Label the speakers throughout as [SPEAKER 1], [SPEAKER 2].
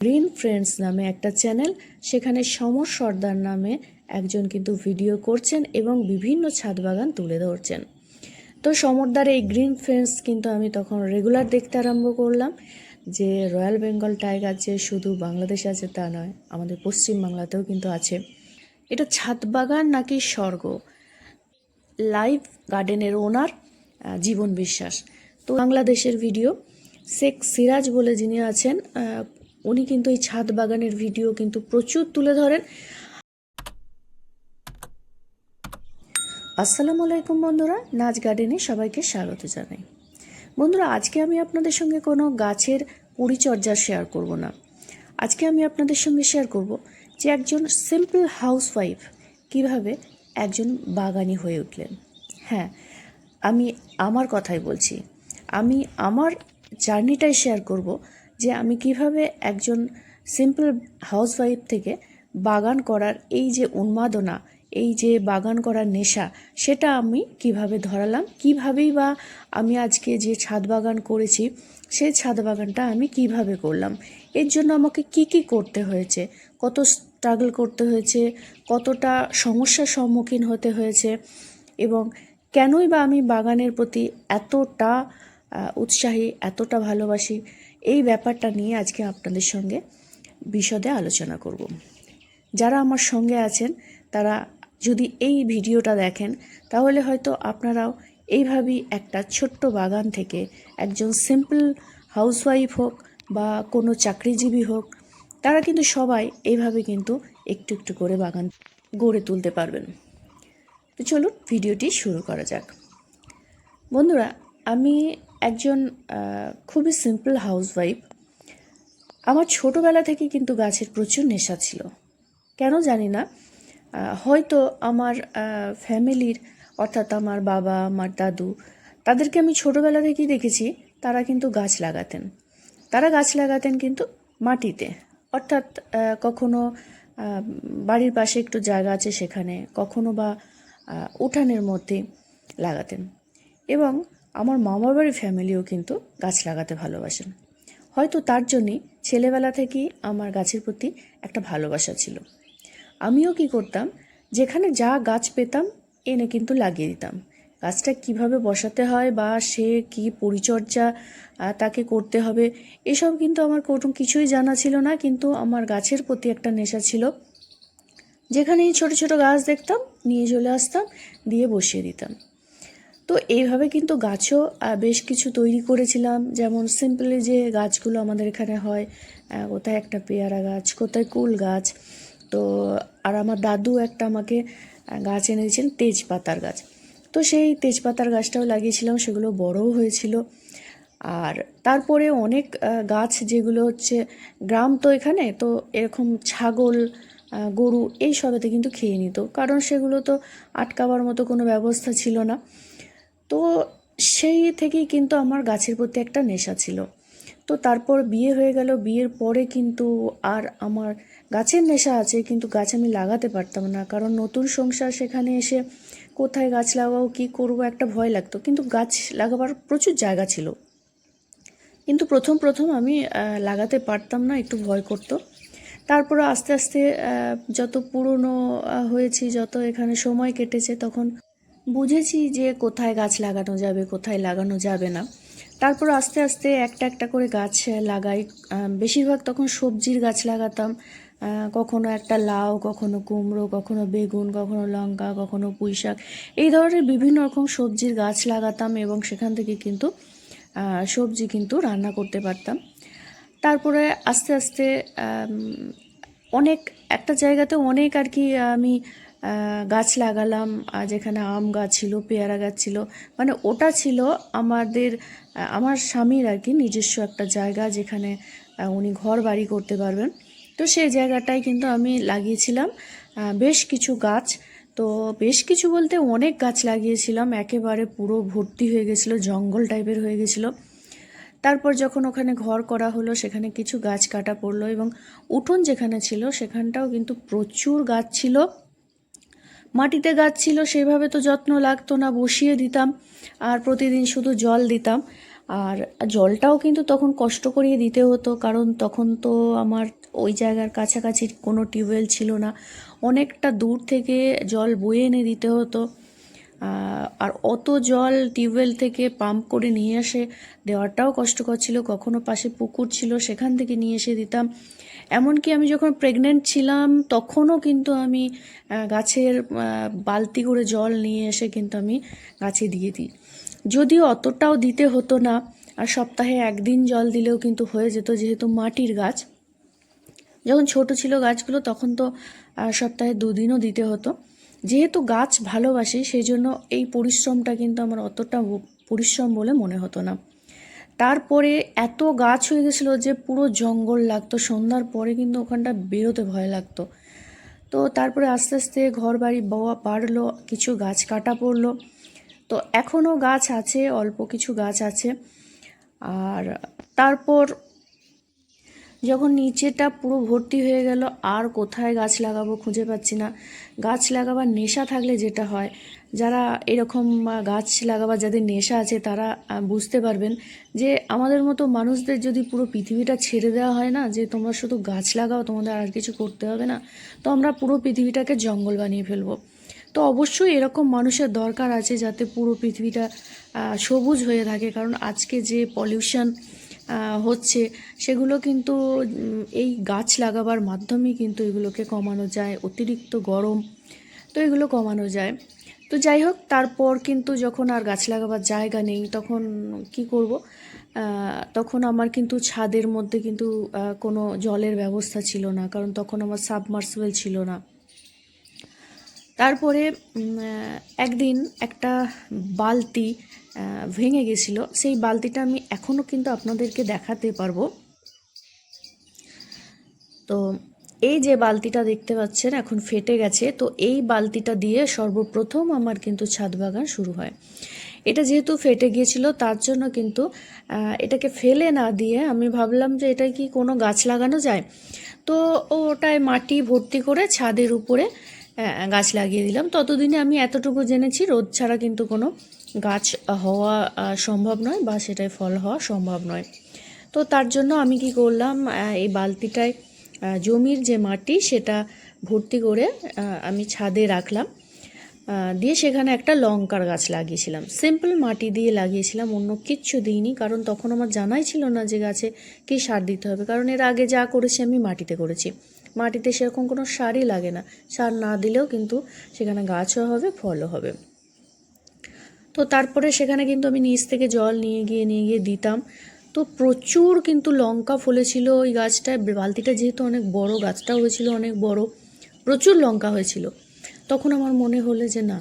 [SPEAKER 1] Green friends নামে একটা channel, সেখানে সমর সর্দার নামে একজন কিন্তু ভিডিও করছেন এবং বিভিন্ন ছাদ বাগান তুলে ধরছেন। তো সমরদার এই গ্রিন ফ্রেন্ডস কিন্তু আমি তখন রেগুলার দেখতে আরম্ভ করলাম যে রয়্যাল বেঙ্গল টাইগার যে শুধু বাংলাদেশে আছে তা নয়, আমাদের পশ্চিমবাংলাতেও কিন্তু আছে। এটা ছাদ বাগান নাকি স্বর্গ, লাইভ গার্ডেনের ওনার জীবন বিশ্বাস। তো বাংলাদেশের ভিডিও শেখ সিরাজ বলে যিনি আছেন, উনি কিন্তু এই ছাদ বাগানের ভিডিও কিন্তু প্রচুর তুলে ধরেন। আসসালামু আলাইকুম বন্ধুরা, নাচ গার্ডেনে সবাইকে স্বাগত জানাই। বন্ধুরা, আজকে আমি আপনাদের সঙ্গে কোনো গাছের পরিচর্যা শেয়ার করব না। আজকে আমি আপনাদের সঙ্গে শেয়ার করব যে একজন সিম্পল হাউসওয়াইফ কিভাবে একজন বাগানি হয়ে উঠলেন। হ্যাঁ, আমি আমার কথাই বলছি। আমি আমার জার্নিটাই শেয়ার করব যে আমি কিভাবে একজন সিম্পল হাউসওয়াইফ থেকে বাগান করার এই যে উন্মাদনা, এই যে বাগান করার নেশা, সেটা আমি কিভাবে ধরালাম, কিভাবেই বা আমি আজকে যে ছাদ বাগান করেছি সেই ছাদ বাগানটা আমি কিভাবে করলাম, এর জন্য আমাকে কি কি করতে হয়েছে, কত স্ট্রাগল করতে হয়েছে, কতটা সমস্যার সম্মুখীন হতে হয়েছে এবং কেনই বা আমি বাগানের প্রতি এতটা উৎসাহী, এতটা ভালোবাসি, এই ব্যাপারটা নিয়ে আজকে আপনাদের সঙ্গে বিশদে আলোচনা করব। যারা আমার সঙ্গে আছেন তারা যদি এই ভিডিওটা দেখেন তাহলে হয়তো আপনারাও এইভাবেই একটা ছোট্ট বাগান থেকে একজন সিম্পল হাউসওয়াইফ হোক বা কোনো চাকরিজীবী হোক, তারা কিন্তু সবাই এইভাবে কিন্তু একটু একটু করে বাগান গড়ে তুলতে পারবেন। তো চলুন ভিডিওটি শুরু করা যাক। বন্ধুরা, আমি একজন খুবই সিম্পল হাউসওয়াইফ। আমার ছোটোবেলা থেকে কিন্তু গাছের প্রচুর নেশা ছিল, কেন জানি না। হয়তো আমার ফ্যামিলির, অর্থাৎ আমার বাবা, আমার দাদু, তাদেরকে আমি ছোটোবেলা থেকেই দেখেছি তারা কিন্তু গাছ লাগাতেন। তারা গাছ লাগাতেন কিন্তু মাটিতে, অর্থাৎ কখনো বাড়ির পাশে একটু জায়গা আছে সেখানে, কখনো বা উঠানের মধ্যে লাগাতেন। এবং আমার মামার বাড়ির ফ্যামিলিও কিন্তু গাছ লাগাতে ভালোবাসেন। হয়তো তার জন্যই ছেলেবেলা থেকেই আমার গাছের প্রতি একটা ভালোবাসা ছিল। আমিও কি করতাম, যেখানে যা গাছ পেতাম এনে কিন্তু লাগিয়ে দিতাম। গাছটা কিভাবে বসাতে হয় বা সে কি পরিচর্যা তাকে করতে হবে, এসব কিন্তু আমার কোনো কিছুই জানা ছিল না, কিন্তু আমার গাছের প্রতি একটা নেশা ছিল। যেখানেই ছোট ছোট গাছ দেখতাম নিয়ে চলে আসতাম, দিয়ে বসিয়ে দিতাম। তো এইভাবে কিন্তু গাছও বেশ কিছু তৈরি করেছিলাম। যেমন সিম্পলি যে গাছগুলো আমাদের এখানে হয়, কোথায় একটা পেয়ারা গাছ, কোথায় কুল গাছ। তো আর আমার দাদু একটা আমাকে গাছ এনে দিয়েছেন, তেজপাতার গাছ। তো সেই তেজপাতার গাছটাও লাগিয়েছিলাম, সেগুলো বড়ও হয়েছিল। আর তারপরে অনেক গাছ যেগুলো হচ্ছে, গ্রাম তো এখানে, তো এরকম ছাগল, গরু এই সবেতে কিন্তু খেয়ে নিত, কারণ সেগুলো তো আটকাবার মতো কোনো ব্যবস্থা ছিল না। তো সেই থেকেই কিন্তু আমার গাছের প্রতি একটা নেশা ছিল। তো তারপর বিয়ে হয়ে গেল, বিয়ের পরে কিন্তু আর আমার গাছের নেশা আছে, কিন্তু গাছ আমি লাগাতে পারতাম না, কারণ নতুন সংসার, সেখানে এসে কোথায় গাছ লাগাবো, কী করবো, একটা ভয় লাগতো। কিন্তু গাছ লাগাবার প্রচুর জায়গা ছিল, কিন্তু প্রথম প্রথম আমি লাগাতে পারতাম না, একটু ভয় করতো। তারপরে আস্তে আস্তে যত পুরনো হয়েছি, যত এখানে সময় কেটেছে, তখন বুঝেছি যে কোথায় গাছ লাগানো যাবে, কোথায় লাগানো যাবে না। তারপর আস্তে আস্তে একটা একটা করে গাছ লাগাই। বেশিরভাগ তখন সবজির গাছ লাগাতাম, কখনো একটা লাউ, কখনো কুমড়ো, কখনো বেগুন, কখনো লঙ্কা, কখনো পুঁই শাক, এই ধরনের বিভিন্ন রকম সবজির গাছ লাগাতাম এবং সেখান থেকে কিন্তু সবজি কিন্তু রান্না করতে পারতাম। তারপরে আস্তে আস্তে অনেক একটা জায়গাতে অনেক আর কি আমি গাছ লাগালাম, যেখানে আম গাছ ছিল, পেয়ারা গাছ ছিল, মানে ওটা ছিল আমাদের আমার স্বামীর আর কি নিজস্ব একটা জায়গা, যেখানে উনি ঘর বাড়ি করতে পারবেন। তো সেই জায়গাটায় কিন্তু আমি লাগিয়েছিলাম বেশ কিছু গাছ। তো বেশ কিছু বলতে অনেক গাছ লাগিয়েছিলাম, একেবারে পুরো ভর্তি হয়ে গেছিলো, জঙ্গল টাইপের হয়ে গেছিলো। তারপর যখন ওখানে ঘর করা হলো, সেখানে কিছু গাছ কাটা পড়লো এবং উঠোন যেখানে ছিল সেখানটাও কিন্তু প্রচুর গাছ ছিল। মাটিতে গাছ ছিল, সেভাবে তো যত্ন লাগতো না, বসিয়ে দিতাম আর প্রতিদিন শুধু জল দিতাম। আর জলটাও কিন্তু তখন কষ্ট করিয়ে দিতে হতো, কারণ তখন তো আমার ওই জায়গার কাছাকাছি কোনো টিউবওয়েল ছিল না, অনেকটা দূর থেকে জল বয়ে এনে দিতে হতো। আর অত জল টিউবওয়েল থেকে পাম্প করে নিয়ে এসে দেওয়াটাও কষ্টকর ছিল। কখনো পাশে পুকুর ছিল, সেখান থেকে নিয়ে এসে দিতাম। এমনকি আমি যখন প্রেগনেন্ট ছিলাম তখনও কিন্তু আমি গাছের বালতি করে জল নিয়ে এসে কিন্তু আমি গাছে দিয়ে দিই। যদিও অতটাও দিতে হতো না, আর সপ্তাহে একদিন জল দিলেও কিন্তু হয়ে যেত, যেহেতু মাটির গাছ। যখন ছোট ছিল গাছগুলো তখন তো সপ্তাহে 2 দিনও দিতে হতো। যেহেতু গাছ ভালোবাসি সেই জন্য এই পরিশ্রমটা কিন্তু আমার অতটা পরিশ্রম বলে মনে হতো না। তারপরে এত গাছ হয়ে গেছিলো যে পুরো জঙ্গল লাগতো, সন্ধ্যার পরে কিন্তু ওখানটা বেরোতে ভয় লাগতো। তো তারপরে আস্তে আস্তে ঘর বাড়ি বাড়লো, কিছু গাছ কাটা পড়লো। তো এখনও গাছ আছে, অল্প কিছু গাছ আছে। আর তারপর যখন নিচেটা পুরো ভর্তি হয়ে গেল, আর কোথায় গাছ লাগাবো খুঁজে পাচ্ছি না। গাছ লাগাবার নেশা থাকলে যেটা হয়, যারা এরকম গাছ লাগাবার যাদের নেশা আছে তারা বুঝতে পারবেন যে আমাদের মতো মানুষদের যদি পুরো পৃথিবীটা ছেড়ে দেওয়া হয় না, যে তোমরা শুধু গাছ লাগাও, তোমাদের আর কিছু করতে হবে না, তো আমরা পুরো পৃথিবীটাকে জঙ্গল বানিয়ে ফেলবো। তো অবশ্যই এরকম মানুষের দরকার আছে যাতে পুরো পৃথিবীটা সবুজ হয়ে থাকে। কারণ আজকে যে পলিউশন হচ্ছে সেগুলো কিন্তু এই গাছ লাগাবার মাধ্যমেই কিন্তু এগুলোকে কমানো যায়। অতিরিক্ত গরম, তো এগুলো কমানো যায়। তো যাই হোক, তারপর কিন্তু যখন আর গাছ লাগাবার জায়গা নেই তখন কি করব, তখন আমার কিন্তু ছাদের মধ্যে কিন্তু কোনো জলের ব্যবস্থা ছিল না, কারণ তখন আমার সাবমার্সিবল ছিল না। তারপরে একদিন একটা বালতি ভেঙে গেছিলো, সেই বালতিটা আমি এখনও কিন্তু আপনাদেরকে দেখাতে পারবো। তো এই যে বালতিটা দেখতে পাচ্ছেন এখন ফেটে গেছে, তো এই বালতিটা দিয়ে সর্বপ্রথম আমার কিন্তু ছাদ বাগান শুরু হয়। এটা যেহেতু ফেটে গিয়েছিল তার জন্য কিন্তু এটাকে ফেলে না দিয়ে আমি ভাবলাম যে এটা কি কোনো গাছ লাগানো যায়, তো ওটায় মাটি ভর্তি করে ছাদের উপরে গাছ লাগিয়ে দিলাম। ততদিনে আমি এতটুকু জেনেছি রোদ ছাড়া কিন্তু কোনো গাছ হওয়া সম্ভব নয়, বা সেটায় ফল হওয়া সম্ভব নয়। তো তার জন্য আমি কি করলাম, এই বালতিটায় জমির যে মাটি সেটা ভর্তি করে আমি ছাদে রাখলাম, দিয়ে সেখানে একটা লঙ্কার গাছ লাগিয়েছিলাম। সিম্পল মাটি দিয়ে লাগিয়েছিলাম, অন্য কিচ্ছু দিইনি, কারণ তখন আমার জানাই ছিল না যে গাছে কী সার দিতে হবে। কারণ এর আগে যা করেছি আমি মাটিতে করেছি, মাটিতে সেরকম কোনো সারই লাগে না, সার না দিলেও কিন্তু সেখানে গাছও হবে, ফলও হবে। তো তারপরে সেখানে কিন্তু আমি নিচ থেকে জল নিয়ে গিয়ে দিতাম। তো প্রচুর কিন্তু লঙ্কা ফলেছিল ওই গাছটায়। বালতিটা যেহেতু অনেক বড়, গাছটাও হয়েছিল অনেক বড়, প্রচুর লঙ্কা হয়েছিল। তখন আমার মনে হলো যে না,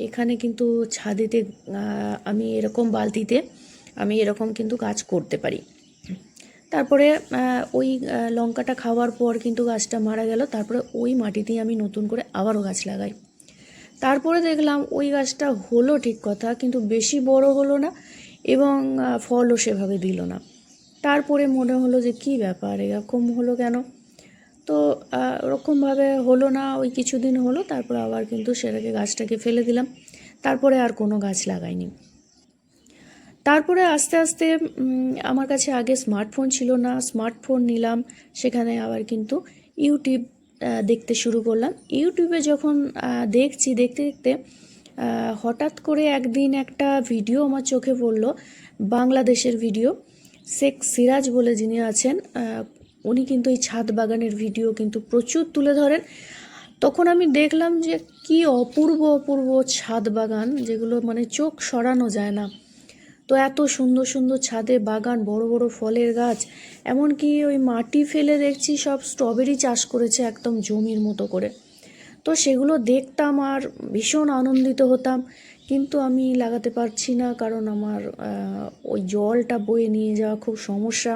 [SPEAKER 1] এখানে কিন্তু ছাদেতে আমি এরকম বালতিতে আমি এরকম কিন্তু গাছ করতে পারি। তারপরে ওই লঙ্কাটা খাওয়ার পর কিন্তু গাছটা মারা গেল। তারপরে ওই মাটিতেই আমি নতুন করে আবারও গাছ লাগাই। তারপরে দেখলাম ওই গাছটা হলো ঠিক কথা, কিন্তু বেশি বড় হলো না এবং ফলও সেভাবে দিল না। তারপরে মনে হলো যে কী ব্যাপার, এরকম হলো কেন? তো ওরকমভাবে হলো না, ওই কিছুদিন হলো, তারপর আবার কিন্তু সেটাকে গাছটাকে ফেলে দিলাম। তারপরে আর কোনো গাছ লাগাইনি। তারপরে আস্তে আস্তে আমার কাছে আগে স্মার্টফোন ছিল না, স্মার্টফোন নিলাম, সেখানে আবার কিন্তু ইউটিউব দেখতে শুরু করলাম। ইউটিউবে যখন দেখতে দেখতে হঠাৎ করে একদিন একটা ভিডিও আমার চোখে পড়লো, বাংলাদেশের ভিডিও। শেখ সিরাজ বলে যিনি আছেন, উনি কিন্তু এই ছাদ বাগানের ভিডিও কিন্তু প্রচুর তুলে ধরেন। তখন আমি দেখলাম যে কি অপূর্ব অপূর্ব ছাদ বাগান, যেগুলো মানে চোখ সরানো যায় না। তো এত সুন্দর সুন্দর ছাদে বাগান, বড় বড় ফলের গাছ, এমনকি ওই মাটি ফেলে দেখছি সব স্ট্রবেরি চাষ করেছে একদম জমির মতো করে। তো সেগুলো দেখতাম আর ভীষণ আনন্দিত হতাম, কিন্তু আমি লাগাতে পারছি না, কারণ আমার ওই জলটা বয়ে নিয়ে যাওয়া খুব সমস্যা।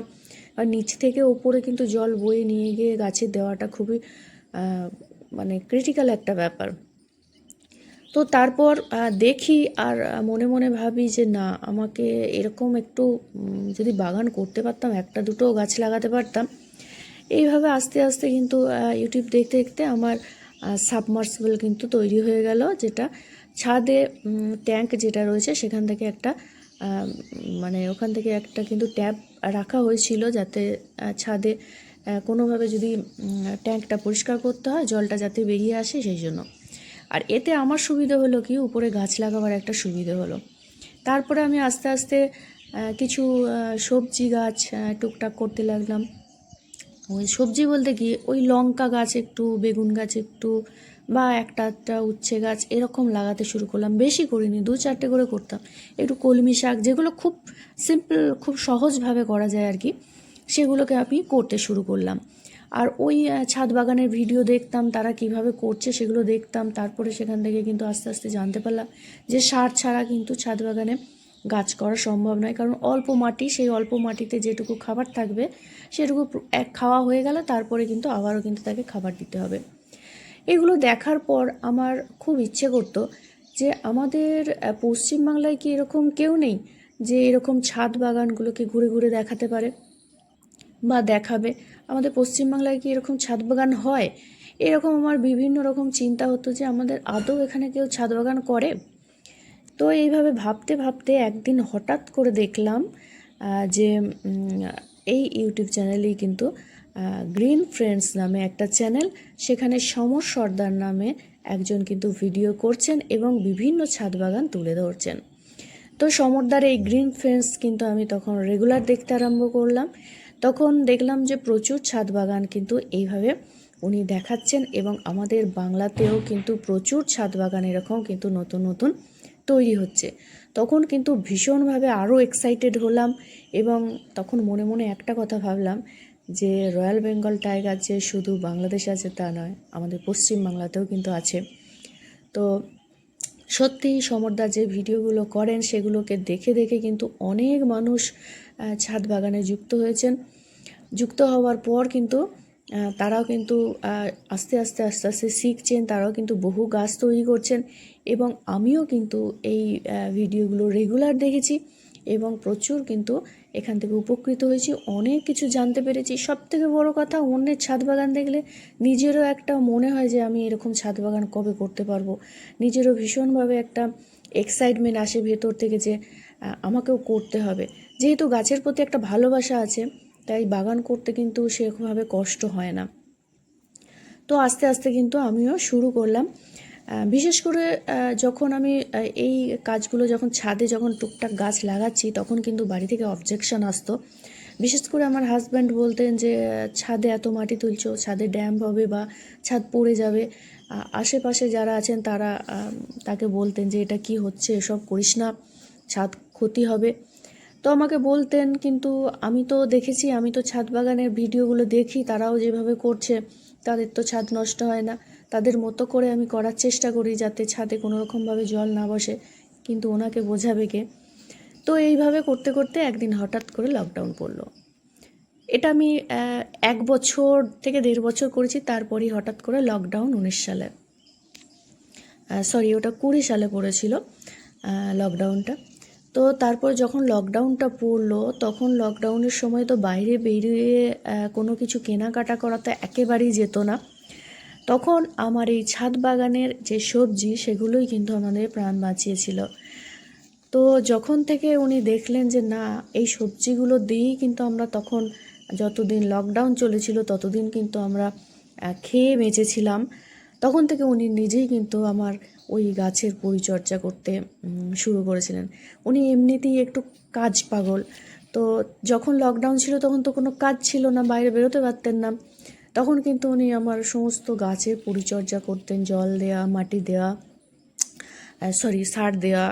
[SPEAKER 1] আর নিচ থেকে ওপরে কিন্তু জল বয়ে নিয়ে গিয়ে গাছে দেওয়াটা খুবই মানে ক্রিটিক্যাল একটা ব্যাপার। তো তারপর দেখি আর মনে মনে ভাবি যে না, আমাকে এরকম একটু যদি বাগান করতে পারতাম, একটা দুটো গাছ লাগাতে পারতাম। এইভাবে আস্তে আস্তে কিন্তু ইউটিউব দেখতে দেখতে আমার সাবমার্সিবল কিন্তু তৈরি হয়ে গেল, যেটা ছাদে ট্যাঙ্ক যেটা রয়েছে সেখান থেকে একটা মানে ওখান থেকে একটা কিন্তু ট্যাপ রাখা হয়েছিল, যাতে ছাদে কোনোভাবে যদি ট্যাঙ্কটা পরিষ্কার করতে হয় জলটা যাতে বেরিয়ে আসে সেই জন্য। আর এতে আমার সুবিধা হলো কি, উপরে গাছ লাগাবার একটা সুবিধে হলো। তারপরে আমি আস্তে আস্তে কিছু সবজি গাছ টুকটাক করতে লাগলাম। ওই সবজি বলতে কি, ওই লঙ্কা গাছ একটু, বেগুন গাছ একটু, বা একটা উচ্ছে গাছ এরকম লাগাতে শুরু করলাম। বেশি করিনি, 2-4টে করে করতাম। একটু কলমি শাক, যেগুলো খুব সিম্পল, খুব সহজভাবে করা যায় আর কি, সেগুলোকে আমি করতে শুরু করলাম। আর ওই ছাদ বাগানের ভিডিও দেখতাম, তারা কিভাবে করছে সেগুলো দেখতাম। তারপরে সেখান থেকে কিন্তু আস্তে আস্তে জানতে পারলাম যে সার ছাড়া কিন্তু ছাদ বাগানে গাছ করা সম্ভব নয়। কারণ অল্প মাটি, সেই অল্প মাটিতে যেটুকু খাবার থাকবে সেটুকু খাওয়া হয়ে গেলে তারপরে কিন্তু আবারও কিন্তু তাকে খাবার দিতে হবে। এগুলো দেখার পর আমার খুব ইচ্ছে করতো যে আমাদের পশ্চিমবাংলায় কি এরকম কেউ নেই যে এরকম ছাদ বাগানগুলোকে ঘুরে ঘুরে দেখাতে পারে বা দেখাবে। আমাদের পশ্চিমবাংলায় কি এরকম ছাদ বাগান হয়? এরকম আমার বিভিন্ন রকম চিন্তা হতো যে আমাদের আদৌ এখানে কেউ ছাদ বাগান করে। তো এইভাবে ভাবতে ভাবতে একদিন হঠাৎ করে দেখলাম যে এই ইউটিউব চ্যানেলেই কিন্তু গ্রিন ফ্রেন্ডস নামে একটা চ্যানেল, সেখানে সমর সর্দার নামে একজন কিন্তু ভিডিও করছেন এবং বিভিন্ন ছাদ বাগান তুলে ধরছেন। তো সমরদার এই গ্রিন ফ্রেন্ডস কিন্তু আমি তখন রেগুলার দেখতে আরম্ভ করলাম। তখন দেখলাম যে প্রচুর ছাদ বাগান কিন্তু এইভাবে উনি দেখাচ্ছেন, এবং আমাদের বাংলাতেও কিন্তু প্রচুর ছাদ বাগান এরকম কিন্তু নতুন নতুন তৈরি হচ্ছে। তখন কিন্তু ভীষণভাবে আরও এক্সাইটেড হলাম, এবং তখন মনে মনে একটা কথা ভাবলাম যে রয়্যাল বেঙ্গল টাইগার যে শুধু বাংলাদেশে আছে তা নয়, আমাদের পশ্চিম বাংলাতেও কিন্তু আছে। তো সত্যি সমরদা যে ভিডিওগুলো করেন সেগুলোকে দেখে দেখে কিন্তু অনেক মানুষ ছাদ বাগানে যুক্ত হয়েছেন। যুক্ত হওয়ার পর কিন্তু তারাও কিন্তু আস্তে আস্তে আস্তে আস্তে শিখছেন, তারাও কিন্তু বহু গাছ তৈরি করছেন, এবং আমিও কিন্তু এই ভিডিওগুলো রেগুলার দেখেছি এবং প্রচুর কিন্তু এখান থেকে উপকৃত হয়েছি, অনেক কিছু জানতে পেরেছি। সবথেকে বড় কথা, অন্যের ছাদ বাগান দেখলে নিজেরও একটা মনে হয় যে আমি এরকম ছাদ বাগান কবে করতে পারবো। নিজেরও ভীষণভাবে একটা এক্সাইটমেন্ট আসে ভেতর থেকে যে আমাকেও করতে হবে। যেহেতু গাছের প্রতি একটা ভালোবাসা আছে, তাই বাগান করতে কিন্তু সেরকমভাবে কষ্ট হয় না। তো আস্তে আস্তে কিন্তু আমিও শুরু করলাম। বিশেষ করে যখন আমি এই কাজগুলো যখন ছাদে যখন টুকটাক গাছ লাগাচ্ছি, তখন কিন্তু বাড়ি থেকে অবজেকশন আসতো। বিশেষ করে আমার হাজব্যান্ড বলতেন যে ছাদে এত মাটি তুলছো, ছাদে ড্যাম হবে বা ছাদ পড়ে যাবে। আশেপাশে যারা আছেন তারা তাকে বলতেন যে এটা কি হচ্ছে, এসব করিস না, ছাদ ক্ষতি হবে। তো আমাকে বলতেন, কিন্তু আমি তো দেখেছি, আমি তো ছাদ বাগানের ভিডিওগুলো দেখি, তারাও যেভাবে করছে তাদের তো ছাদ নষ্ট হয় না। তাদের মতো করে আমি করার চেষ্টা করি যাতে ছাদে কোনো রকমভাবে জল না বসে, কিন্তু ওনাকে বোঝাবে কে? তো এইভাবে করতে করতে একদিন হঠাৎ করে লকডাউন পড়লো। এটা আমি 1 বছর থেকে 1.5 বছর করেছি, তারপরই হঠাৎ করে লকডাউন 19 সালে, সরি ওটা 20 সালে পড়েছিল লকডাউনটা। তো তারপর যখন লকডাউনটা পড়লো, তখন লকডাউনের সময় তো বাইরে বেরিয়ে কোনো কিছু কেনাকাটা করা তো একেবারেই যেত না। তখন আমার এই ছাদ বাগানের যে সবজি সেগুলোই কিন্তু আমাদের প্রাণ বাঁচিয়েছিল। তো যখন থেকে উনি দেখলেন যে না, এই সবজিগুলো দিয়েই কিন্তু আমরা তখন যতদিন লকডাউন চলেছিল ততদিন কিন্তু আমরা খেয়ে বেঁচেছিলাম, তখন থেকে উনি নিজেই কিন্তু আমার ওই গাছের পরিচর্যা করতে শুরু করেছিলেন। উনি এমনিতেই একটু কাজ পাগল। তো যখন লকডাউন ছিল তখন তো কোনো কাজ ছিল না, বাইরে বেরোতে পারতেন না, তখন কিন্তু উনি আমার সমস্ত গাছের পরিচর্যা করতেন, জল দেওয়া, মাটি দেওয়া, সার দেওয়া,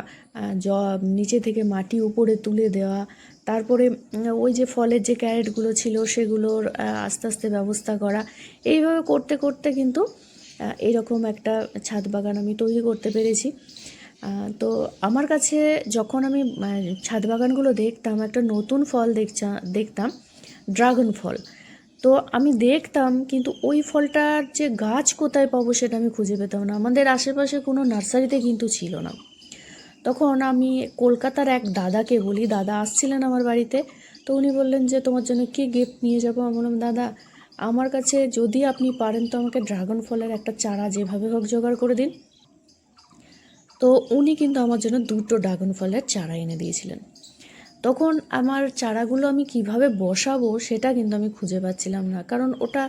[SPEAKER 1] নিচে থেকে মাটি উপরে তুলে দেওয়া, তারপরে ওই যে ফলের যে ক্যারেটগুলো ছিল সেগুলোর আস্তে আস্তে ব্যবস্থা করা। এইভাবে করতে করতে কিন্তু এরকম একটা ছাদ বাগান আমি তৈরি করতে পেরেছি। তো আমার কাছে যখন আমি ছাদ বাগানগুলো দেখতাম, একটা নতুন ফল দেখতাম, ড্রাগন ফল। তো আমি দেখতাম, কিন্তু ওই ফলটার যে গাছ কোথায় পাবো সেটা আমি খুঁজে পেতাম না। আমাদের আশেপাশে কোনো নার্সারিতে কিন্তু ছিল না। তখন আমি কলকাতার এক দাদাকে বলি, দাদা আসছিলেন আমার বাড়িতে। তো উনি বললেন যে তোমার জন্য কি গিফট নিয়ে যাবো। আমি বললাম, দাদা আমার কাছে যদি আপনি পারেন তো আমাকে ড্রাগন ফলের একটা চারা যেভাবে হোক জোগাড় করে দিন। তো উনি কিন্তু আমার জন্য 2টো ড্রাগন ফলের চারা এনে দিয়েছিলেন। তখন আমার চারাগুলো আমি কিভাবে বসাবো সেটা কিন্তু আমি খুঁজে পাচ্ছিলাম না, কারণ ওটা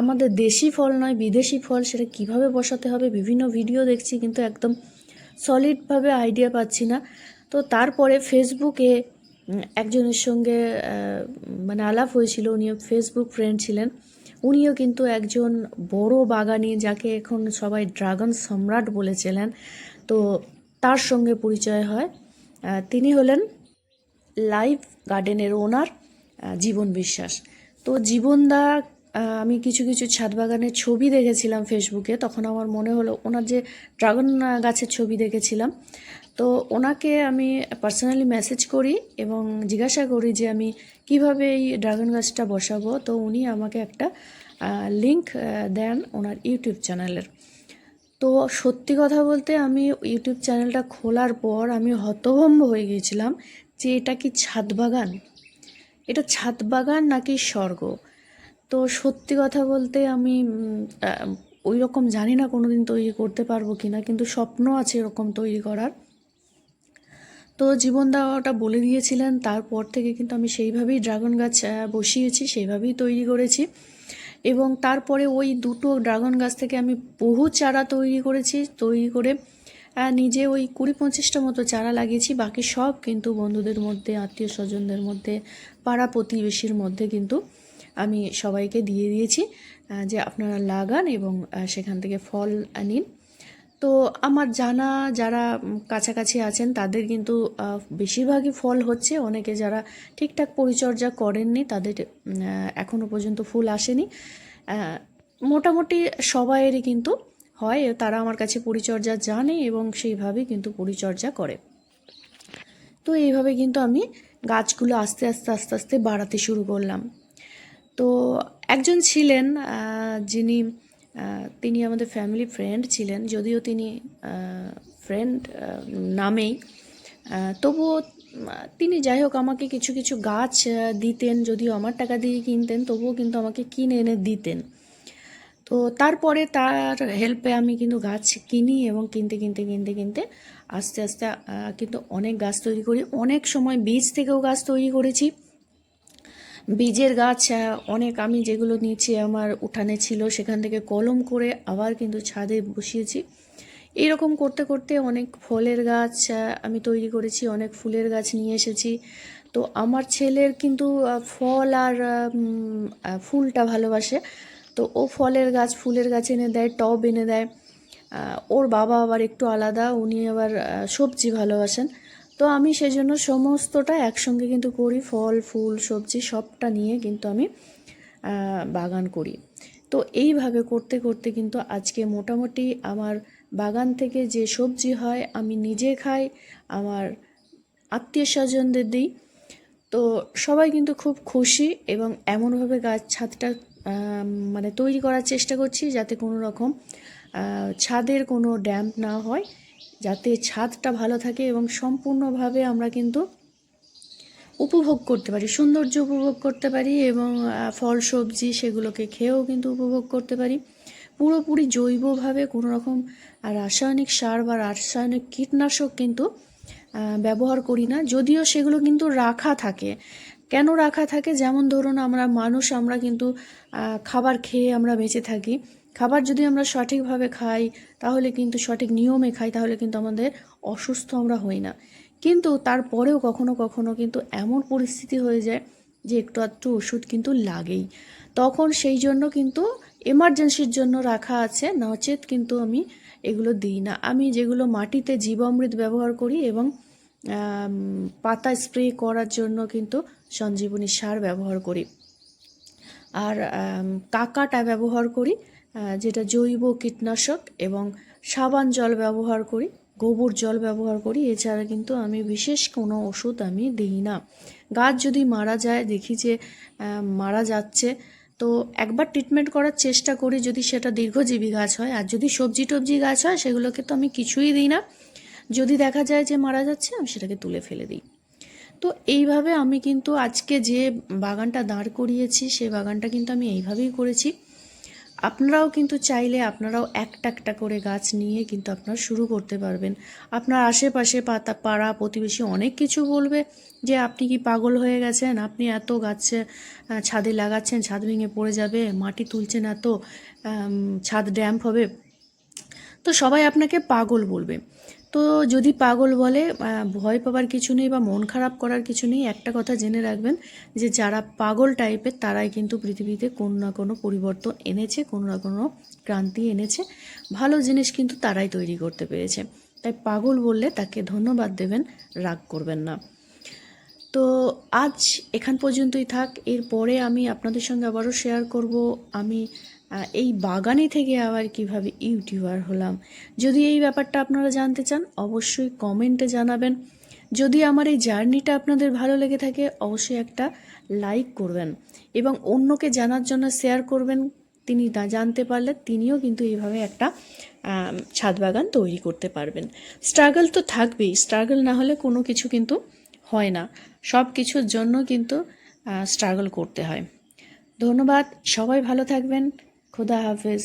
[SPEAKER 1] আমাদের দেশি ফল নয়, বিদেশি ফল। সেটা কিভাবে বসাতে হবে বিভিন্ন ভিডিও দেখছি, কিন্তু একদম সলিডভাবে আইডিয়া পাচ্ছি না। তো তারপরে ফেসবুকে একজনের সঙ্গে মানে আলাপ হয়েছিল, উনিও ফেসবুক ফ্রেন্ড ছিলেন। উনিও কিন্তু একজন বড় বাগানি, যাকে এখন সবাই ড্রাগন সম্রাট বলেছিলেন। তো তার সঙ্গে পরিচয় হয়। তিনি হলেন লাইভ গার্ডেনের ওনার জীবন বিশ্বাস। তো জীবনদা, আমি কিছু কিছু ছাদ বাগানের ছবি দেখেছিলাম ফেসবুকে, তখন আমার মনে হলো ওনার যে ড্রাগন গাছের ছবি দেখেছিলাম, তো ওনাকে আমি পার্সোনালি মেসেজ করি এবং জিজ্ঞাসা করি যে আমি কিভাবে এই ড্রাগন গাছটা বসাবো। তো উনি আমাকে একটা লিংক দেন ওনার ইউটিউব চ্যানেলের। তো সত্যি কথা বলতে আমি ইউটিউব চ্যানেলটা খোলার পর আমি হতভম্ব হয়ে গিয়েছিলাম যে এটা কি ছাদ বাগান, এটা ছাদ বাগান নাকি স্বর্গ। তো সত্যি কথা বলতে আমি ওই রকম জানি না কোনো দিন তৈরি করতে পারবো কি না, কিন্তু স্বপ্ন আছে এরকম তৈরি করার। তো জীবনদা ওটা বলে দিয়েছিলেন, তারপর থেকে কিন্তু আমি সেইভাবেই ড্রাগন গাছ বসিয়েছি, সেইভাবেই তৈরি করেছি। এবং তারপরে ওই দুটো ড্রাগন গাছ থেকে আমি বহু চারা তৈরি করেছি, তৈরি করে নিজে ওই 20-25টা মতো চারা লাগিয়েছি। বাকি সব কিন্তু বন্ধুদের মধ্যে, আত্মীয় স্বজনদের মধ্যে, পাড়া প্রতিবেশীর মধ্যে কিন্তু আমি সবাইকে দিয়ে দিয়েছি যে আপনারা লাগান এবং সেখান থেকে ফল নিন। তো আমার জানা যারা কাছাকাছি আছেন তাদের কিন্তু বেশিরভাগই ফল হচ্ছে। অনেকে যারা ঠিকঠাক পরিচর্যা করেননি তাদের এখনও পর্যন্ত ফুল আসেনি। মোটামুটি সবাইয়েরই কিন্তু হয়, তারা আমার কাছে পরিচর্যা জানে এবং সেইভাবেই কিন্তু পরিচর্যা করে। তো এইভাবে কিন্তু আমি গাছগুলো আস্তে আস্তে আস্তে আস্তে বাড়াতে শুরু করলাম। তো একজন ছিলেন যিনি, তিনি আমাদের ফ্যামিলি ফ্রেন্ড ছিলেন, যদিও তিনি ফ্রেন্ড নামেই, তবুও তিনি যাই হোক আমাকে কিছু কিছু গাছ দিতেন, যদিও আমার টাকা দিয়ে কিনতেন, তবুও কিন্তু আমাকে কিনে এনে দিতেন। তো তারপরে তার হেল্পে আমি কিন্তু গাছ কিনি এবং কিনতে কিনতে কিনতে কিনতে আস্তে আস্তে কিন্তু অনেক গাছ তৈরি করি। অনেক সময় বীজ থেকেও গাছ তৈরি করেছি। বীজের গাছ অনেক আমি যেগুলো নিচে আমার উঠানে ছিল সেখান থেকে কলম করে আবার কিন্তু ছাদে বসিয়েছি। এইরকম করতে করতে অনেক ফলের গাছ আমি তৈরি করেছি, অনেক ফুলের গাছ নিয়ে এসেছি। তো আমার ছেলের কিন্তু ফল আর ফুলটা ভালোবাসে, তো ও ফলের গাছ ফুলের গাছ এনে দেয়, টব এনে দেয়। ওর বাবা আবার একটু আলাদা, উনি আবার সবজি ভালোবাসেন। তো আমি সেজন্য সমস্তটা একসঙ্গে কিন্তু করি, ফল ফুল সবজি সবটা নিয়ে কিন্তু আমি বাগান করি। তো এইভাবে করতে করতে কিন্তু আজকে মোটামুটি আমার বাগান থেকে যে সবজি হয় আমি নিজে খাই, আমার আত্মীয় স্বজনদের দিই। তো সবাই কিন্তু খুব খুশি এবং এমনভাবে গাছ ছাদটা মানে তৈরি করার চেষ্টা করছি যাতে কোনো রকম ছাদের কোনো ড্যাম্প না হয়, যাতে ছাদটা ভালো থাকে এবং সম্পূর্ণভাবে আমরা কিন্তু উপভোগ করতে পারি, সৌন্দর্য উপভোগ করতে পারি এবং ফল সবজি সেগুলোকে খেয়েও কিন্তু উপভোগ করতে পারি। পুরোপুরি জৈবভাবে কোনো রকম রাসায়নিক সার বা রাসায়নিক কীটনাশক কিন্তু ব্যবহার করি না, যদিও সেগুলো কিন্তু রাখা থাকে। কেন রাখা থাকে? যেমন ধরুন আমরা মানুষ, আমরা কিন্তু খাবার খেয়ে আমরা বেঁচে থাকি। খাবার যদি আমরা সঠিকভাবে খাই, তাহলে কিন্তু সঠিক নিয়মে খাই, তাহলে কিন্তু আমাদের অসুস্থ আমরা হই না। কিন্তু তারপরেও কখনো কখনো কিন্তু এমন পরিস্থিতি হয়ে যায় যে একটু আধটু ওষুধ কিন্তু লাগেই, তখন সেই জন্য কিন্তু এমার্জেন্সির জন্য রাখা আছে, নচেত কিন্তু আমি এগুলো দিই না। আমি যেগুলো মাটিতে জীবামৃত ব্যবহার করি এবং পাতা স্প্রে করার জন্য কিন্তু সঞ্জীবনী সার ব্যবহার করি, আর কাকাটা ব্যবহার করি যেটা জৈব কীটনাশক, এবং সাবান জল ব্যবহার করি, গোবর জল ব্যবহার করি। এছাড়া কিন্তু আমি বিশেষ কোনো ওষুধ আমি দিই না। গাছ যদি মারা যায়, দেখি যে মারা যাচ্ছে, তো একবার ট্রিটমেন্ট করার চেষ্টা করি যদি সেটা দীর্ঘজীবী গাছ হয়। আর যদি সবজি টবজি গাছ হয় সেগুলোকে তো আমি কিছুই দিই না। যদি দেখা যায় যে মারা যাচ্ছে আমি সেটাকে তুলে ফেলে দিই। তো এইভাবে আমি কিন্তু আজকে যে বাগানটা দাঁড় করিয়েছি সেই বাগানটা কিন্তু আমি এইভাবেই করেছি। আপনারাও কিন্তু চাইলে আপনারাও একটা একটা করে গাছ নিয়ে কিন্তু আপনারা শুরু করতে পারবেন। আপনার আশেপাশে পাড়া প্রতিবেশী অনেক কিছু বলবে যে আপনি কি পাগল হয়ে গেছেন, আপনি এত গাছ ছাদে লাগাচ্ছেন, ছাদ ভেঙে পড়ে যাবে, মাটি তুলছেন এত, ছাদ ড্যাম্প হবে। তো সবাই আপনাকে পাগল বলবে। তো যদি পাগল বলে ভয় পাবার কিছু নেই বা মন খারাপ করার কিছু নেই। একটা কথা জেনে রাখবেন যে যারা পাগল টাইপের তারাই কিন্তু পৃথিবীতে কোনো না কোনো পরিবর্তন এনেছে, কোনো না কোনো ক্রান্তি এনেছে। ভালো জিনিস কিন্তু তারাই তৈরি করতে পেরেছে। তাই পাগল বললে তাকে ধন্যবাদ দেবেন, রাগ করবেন না। তো আজ এখান পর্যন্তই থাক। এরপরে আমি আপনাদের সঙ্গে আবারও শেয়ার করব আমি এই বাগানি থেকে আবার কিভাবে ইউটিউবার হলাম। যদি এই ব্যাপারটা আপনারা জানতে চান অবশ্যই কমেন্টে জানাবেন। যদি আমার এই জার্নিটা আপনাদের ভালো লেগে থাকে অবশ্যই একটা লাইক করবেন এবং অন্যকে জানার জন্য শেয়ার করবেন। তিনি না জানতে পারলে তিনিও কিন্তু এইভাবে একটা ছাদ বাগান তৈরি করতে পারবেন। স্ট্রাগল তো থাকবেই, স্ট্রাগল না হলে কোনো কিছু কিন্তু হয় না। সব কিছুর জন্য কিন্তু স্ট্রাগল করতে হয়। ধন্যবাদ, সবাই ভালো থাকবেন। খোদা হাফেজ।